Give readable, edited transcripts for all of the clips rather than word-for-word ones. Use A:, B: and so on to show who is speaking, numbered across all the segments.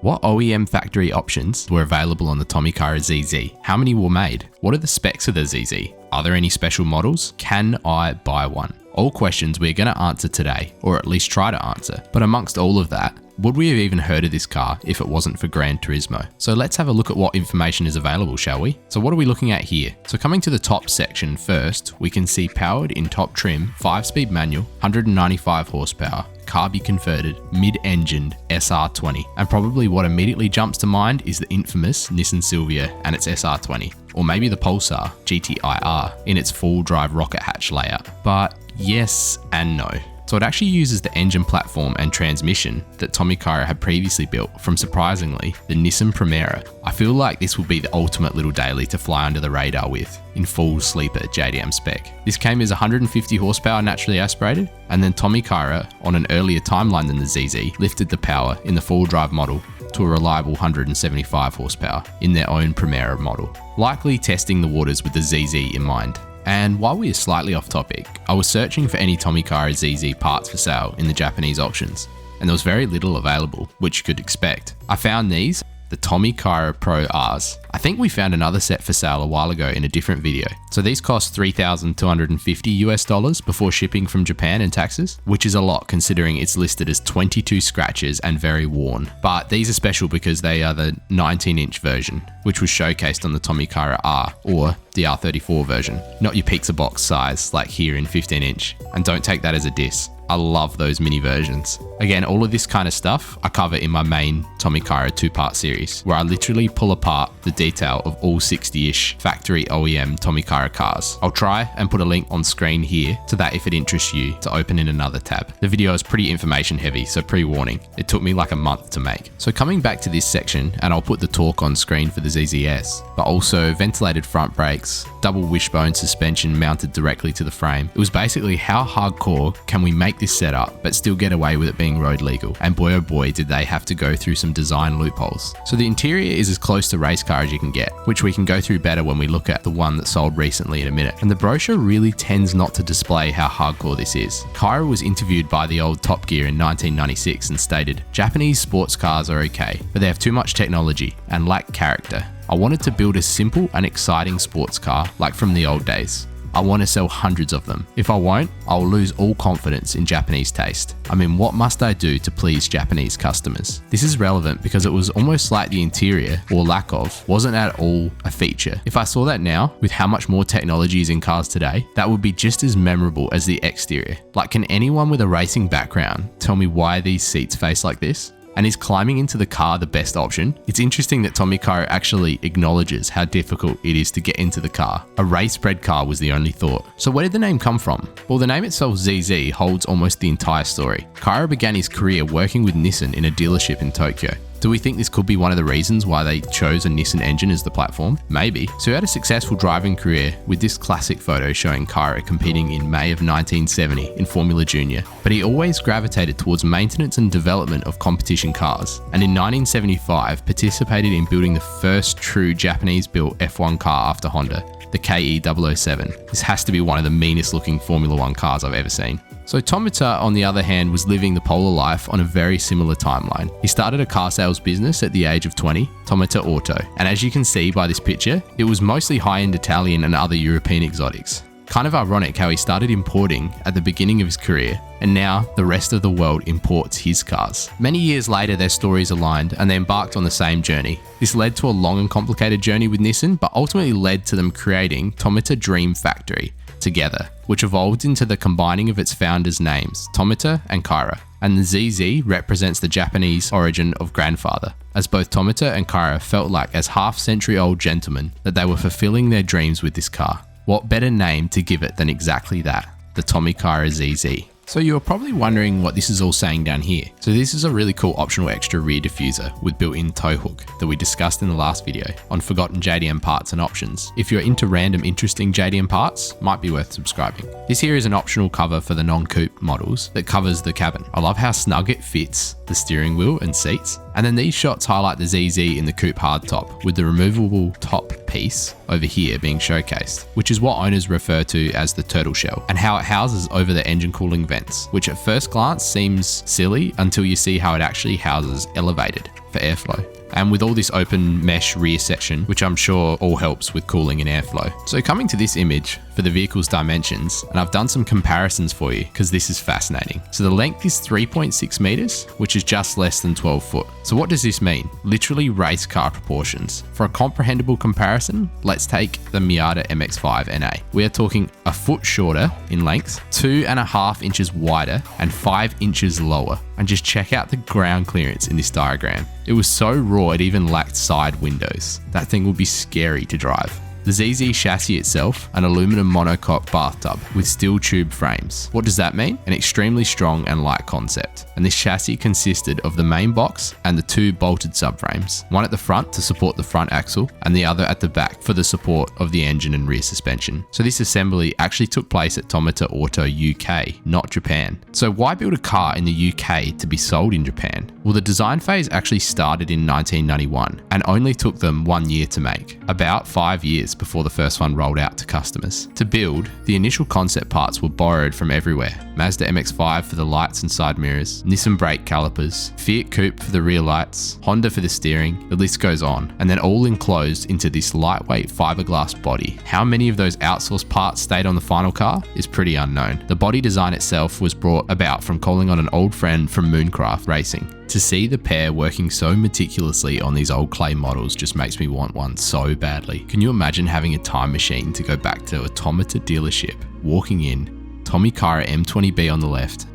A: What OEM factory options were available on the Tommykaira ZZ? How many were made? What are the specs of the ZZ? Are there any special models? Can I buy one? All questions we're going to answer today, or at least try to answer. But amongst all of that, would we have even heard of this car if it wasn't for Gran Turismo? So let's have a look at what information is available, shall we? So what are we looking at here? So coming to the top section first, we can see powered in top trim, 5-speed manual, 195 horsepower, carby converted, mid-engined SR20. And probably what immediately jumps to mind is the infamous Nissan Silvia and its SR20. Or maybe the Pulsar GTiR in its full drive rocket hatch layout. But yes and no. So it actually uses the engine platform and transmission that Tommykaira had previously built from, surprisingly, the Nissan Primera. I feel like this will be the ultimate little daily to fly under the radar with, in full sleeper JDM spec. This came as 150 horsepower naturally aspirated, and then Tommykaira, on an earlier timeline than the ZZ, lifted the power in the full drive model to a reliable 175 horsepower in their own Primera model, likely testing the waters with the ZZ in mind. And while we are slightly off topic, I was searching for any Tommykaira ZZ parts for sale in the Japanese auctions, and there was very little available, which you could expect. I found these, the Tommykaira Pro Rs. I think we found another set for sale a while ago in a different video. So these cost $3,250 before shipping from Japan and taxes, which is a lot considering it's listed as 22 scratches and very worn. But these are special because they are the 19-inch version, which was showcased on the Tommykaira R, or the R34 version, not your pizza box size like here in 15-inch. And don't take that as a diss. I love those mini versions. Again, all of this kind of stuff I cover in my main Tommykaira 2-part series, where I literally pull apart the detail of all 60-ish factory OEM Tommykaira cars. I'll try and put a link on screen here to that if it interests you to open in another tab. The video is pretty information heavy, so pre-warning, it took me like a month to make. So coming back to this section, and I'll put the torque on screen for the ZZS, but also ventilated front brakes, double wishbone suspension mounted directly to the frame. It was basically how hardcore can we make this setup but still get away with it being road legal, and boy oh boy did they have to go through some design loopholes. So the interior is as close to race car as you can get, which we can go through better when we look at the one that sold recently in a minute. And the brochure really tends not to display how hardcore this is. Kaira was interviewed by the old Top Gear in 1996 and stated, "Japanese sports cars are okay, but they have too much technology and lack character. I wanted to build a simple and exciting sports car like from the old days. I want to sell hundreds of them. If I won't, I'll lose all confidence in Japanese taste. I mean, what must I do to please Japanese customers?" This is relevant because it was almost like the interior, or lack of, wasn't at all a feature. If I saw that now, with how much more technology is in cars today, that would be just as memorable as the exterior. Like, can anyone with a racing background tell me why these seats face like this? And is climbing into the car the best option? It's interesting that Tommykaira actually acknowledges how difficult it is to get into the car. A race-bred car was the only thought. So where did the name come from? Well, the name itself, ZZ, holds almost the entire story. Kaira began his career working with Nissan in a dealership in Tokyo. Do we think this could be one of the reasons why they chose a Nissan engine as the platform? Maybe. So he had a successful driving career with this classic photo showing Kaira competing in May of 1970 in Formula Junior, but he always gravitated towards maintenance and development of competition cars, and in 1975 participated in building the first true Japanese-built F1 car after Honda, the KE007. This has to be one of the meanest looking Formula 1 cars I've ever seen. So Tomita, on the other hand, was living the polar life on a very similar timeline. He started a car sales business at the age of 20, Tomita Auto, and as you can see by this picture, it was mostly high-end Italian and other European exotics. Kind of ironic how he started importing at the beginning of his career, and now the rest of the world imports his cars. Many years later, their stories aligned and they embarked on the same journey. This led to a long and complicated journey with Nissan, but ultimately led to them creating Tomita Dream Factory together, which evolved into the combining of its founders' names, Tomita and Kaira. And the ZZ represents the Japanese origin of grandfather, as both Tomita and Kaira felt like as half-century-old gentlemen that they were fulfilling their dreams with this car. What better name to give it than exactly that, the Tommykaira ZZ. So you're probably wondering what this is all saying down here. So this is a really cool optional extra rear diffuser with built-in tow hook that we discussed in the last video on forgotten JDM parts and options. If you're into random interesting JDM parts, might be worth subscribing. This here is an optional cover for the non-coupe models that covers the cabin. I love how snug it fits the steering wheel and seats. And then these shots highlight the ZZ in the coupe hardtop with the removable top piece over here being showcased, which is what owners refer to as the turtle shell, and how it houses over the engine cooling vents, which at first glance seems silly until you see how it actually houses elevated for airflow. And with all this open mesh rear section, which I'm sure all helps with cooling and airflow. So coming to this image for the vehicle's dimensions, and I've done some comparisons for you because this is fascinating. So the length is 3.6 meters, which is just less than 12 foot. So what does this mean? Literally race car proportions. For a comprehensible comparison, let's take the Miata MX5 NA. We are talking a foot shorter in length, 2.5 inches wider, and 5 inches lower. And just check out the ground clearance in this diagram. It was so raw it even lacked side windows. That thing would be scary to drive. The ZZ chassis itself, an aluminum monocoque bathtub with steel tube frames. What does that mean? An extremely strong and light concept. And this chassis consisted of the main box and the two bolted subframes, one at the front to support the front axle and the other at the back for the support of the engine and rear suspension. So this assembly actually took place at Tomita Auto UK, not Japan. So why build a car in the UK to be sold in Japan? Well, the design phase actually started in 1991 and only took them 1 year to make, about 5 years before the first one rolled out to customers. To build, the initial concept parts were borrowed from everywhere. Mazda MX5 for the lights and side mirrors, Nissan brake calipers, Fiat Coupe for the rear lights, Honda for the steering, the list goes on, and then all enclosed into this lightweight fiberglass body. How many of those outsourced parts stayed on the final car is pretty unknown. The body design itself was brought about from calling on an old friend from Mooncraft Racing. To see the pair working so meticulously on these old clay models just makes me want one so badly. Can you imagine having a time machine to go back to a Tomita dealership, walking in, Tommykaira M20B on the left,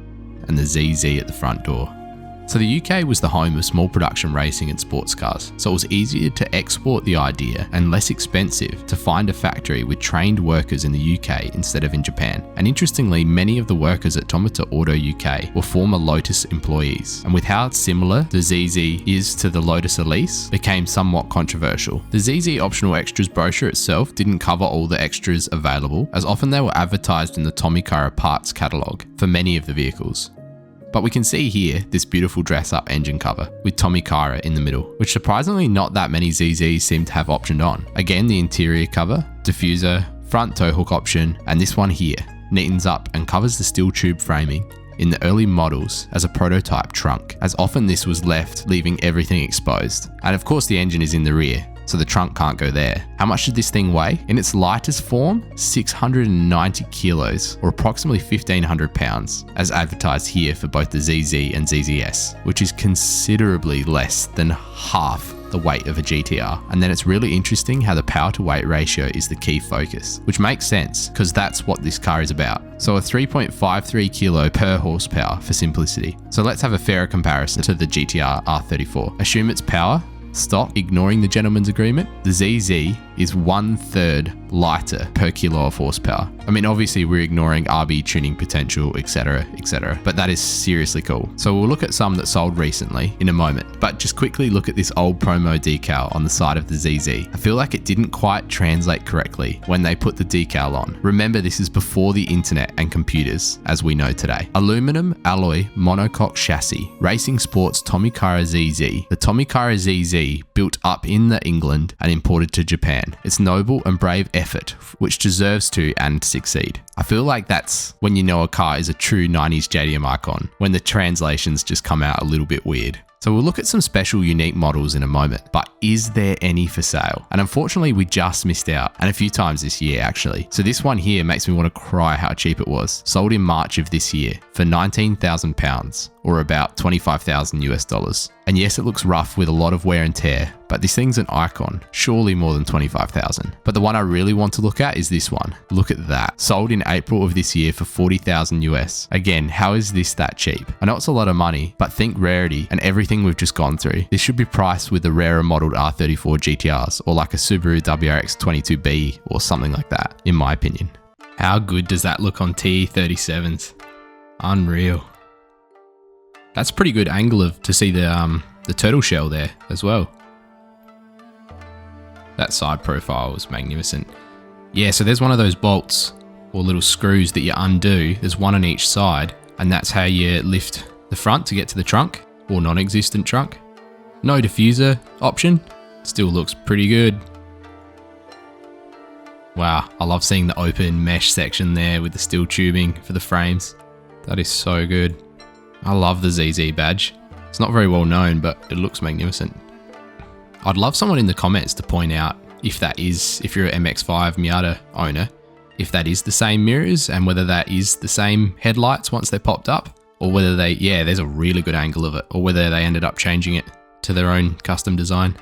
A: and the ZZ at the front door? So the UK was the home of small production racing and sports cars, so it was easier to export the idea and less expensive to find a factory with trained workers in the UK instead of in Japan. And interestingly, many of the workers at Tomita Auto UK were former Lotus employees, and with how similar the ZZ is to the Lotus Elise, became somewhat controversial. The ZZ optional extras brochure itself didn't cover all the extras available, as often they were advertised in the Tommykaira parts catalogue for many of the vehicles. But we can see here this beautiful dress-up engine cover with Tommykaira in the middle, which surprisingly not that many ZZs seem to have optioned on. Again, the interior cover, diffuser, front tow hook option, and this one here neatens up and covers the steel tube framing in the early models as a prototype trunk, as often this was left leaving everything exposed. And of course the engine is in the rear, so the trunk can't go there. How much did this thing weigh? In its lightest form, 690 kilos, or approximately 1,500 pounds, as advertised here for both the ZZ and ZZS, which is considerably less than half the weight of a GTR. And then it's really interesting how the power to weight ratio is the key focus, which makes sense because that's what this car is about. So a 3.53 kilo per horsepower for simplicity. So let's have a fairer comparison to the GTR R34. Assume its power, stock, ignoring the gentleman's agreement, the ZZ is 1/3 lighter per kilo of horsepower. I mean, obviously we're ignoring RB tuning potential, etc, but that is seriously cool. So we'll look at some that sold recently in a moment, but just quickly look at this old promo decal on the side of the ZZ. I feel like it didn't quite translate correctly when they put the decal on. Remember, this is before the internet and computers as we know today. Aluminum alloy monocoque chassis, racing sports Tommykaira ZZ. The Tommykaira ZZ built up in England and imported to Japan. It's noble and brave effort, which deserves to and succeed. I feel like that's when you know a car is a true 90s JDM icon, when the translations just come out a little bit weird. So we'll look at some special unique models in a moment, but is there any for sale? And unfortunately we just missed out, and a few times this year actually. So this one here makes me want to cry how cheap it was. Sold in March of this year for £19,000 or about $25,000 US. And yes, it looks rough with a lot of wear and tear, but this thing's an icon, surely more than 25,000. But the one I really want to look at is this one. Look at that. Sold in April of this year for 40,000 US. Again, how is this that cheap? I know it's a lot of money, but think rarity and everything we've just gone through. This should be priced with the rarer modeled R34 GTRs or like a Subaru WRX 22B or something like that, in my opinion. How good does that look on TE37s? Unreal. That's a pretty good angle to see the turtle shell there as well. That side profile was magnificent. Yeah, so there's one of those bolts or little screws that you undo. There's one on each side, and that's how you lift the front to get to the trunk or non-existent trunk. No diffuser option. Still looks pretty good. Wow, I love seeing the open mesh section there with the steel tubing for the frames. That is so good. I love the ZZ badge. It's not very well known, but it looks magnificent. I'd love someone in the comments to point out if you're an MX5 Miata owner, if that is the same mirrors and whether that is the same headlights once they're popped up, or whether there's a really good angle of it, or whether they ended up changing it to their own custom design.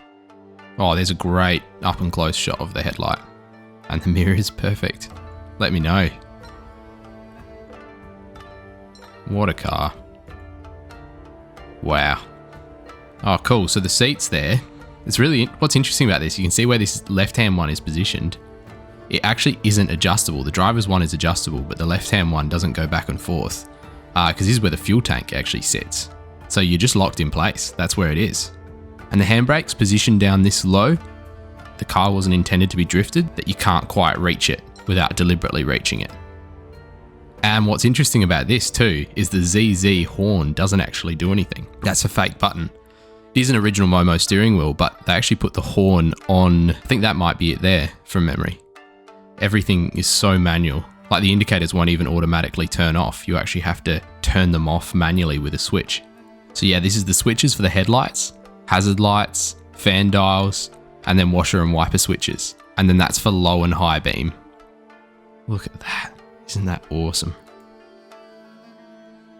A: Oh, there's a great up and close shot of the headlight and the mirror is perfect. Let me know. What a car. Wow. Oh, cool. So the seats there, what's interesting about this, you can see where this left-hand one is positioned. It actually isn't adjustable. The driver's one is adjustable, but the left-hand one doesn't go back and forth because this is where the fuel tank actually sits. So you're just locked in place. That's where it is. And the handbrake's positioned down this low. The car wasn't intended to be drifted, that you can't quite reach it without deliberately reaching it. And what's interesting about this too is the ZZ horn doesn't actually do anything. That's a fake button. It is an original Momo steering wheel, but they actually put the horn on, I think that might be it there from memory. Everything is so manual. Like the indicators won't even automatically turn off. You actually have to turn them off manually with a switch. So yeah, this is the switches for the headlights, hazard lights, fan dials, and then washer and wiper switches. And then that's for low and high beam. Look at that. Isn't that awesome?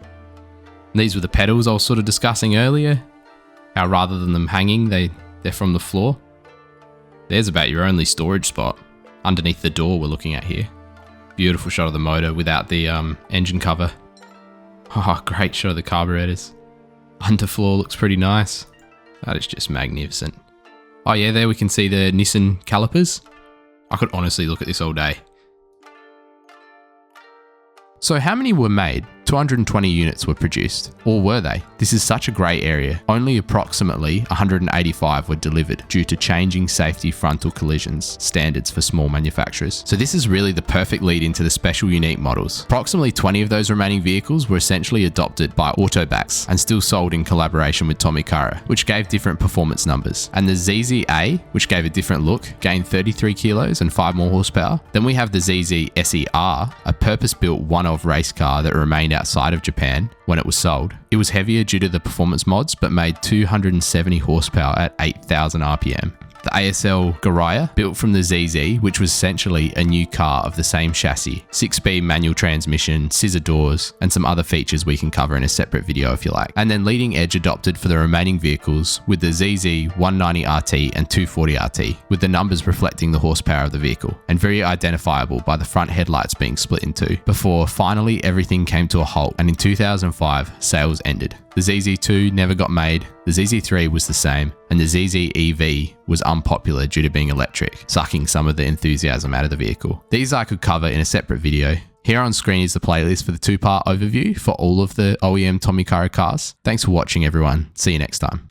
A: And these were the pedals I was sort of discussing earlier. How rather than them hanging, they're from the floor. There's about your only storage spot underneath the door we're looking at here. Beautiful shot of the motor without the engine cover. Oh, great shot of the carburetors. Underfloor looks pretty nice. That is just magnificent. Oh yeah, there we can see the Nissan calipers. I could honestly look at this all day. So how many were made? 220 units were produced, or were they? This is such a grey area. Only approximately 185 were delivered due to changing safety frontal collisions standards for small manufacturers. So this is really the perfect lead into the special unique models. Approximately 20 of those remaining vehicles were essentially adopted by Autobacks and still sold in collaboration with Tommykaira, which gave different performance numbers. And the ZZII, which gave a different look, gained 33 kilos and 5 more horsepower. Then we have the ZZSER, a purpose-built one-of race car that remained outside of Japan when it was sold. It was heavier due to the performance mods, but made 270 horsepower at 8,000 RPM. The ASL Garaiya, built from the ZZ, which was essentially a new car of the same chassis, 6-speed manual transmission, scissor doors, and some other features we can cover in a separate video if you like. And then leading edge adopted for the remaining vehicles with the ZZ 190RT and 240RT, with the numbers reflecting the horsepower of the vehicle, and very identifiable by the front headlights being split in two, before finally everything came to a halt, and in 2005, sales ended. The ZZ2 never got made, the ZZ3 was the same, and the ZZEV was unpopular due to being electric, sucking some of the enthusiasm out of the vehicle. These I could cover in a separate video. Here on screen is the playlist for the 2-part overview for all of the OEM Tommykaira cars. Thanks for watching everyone, see you next time.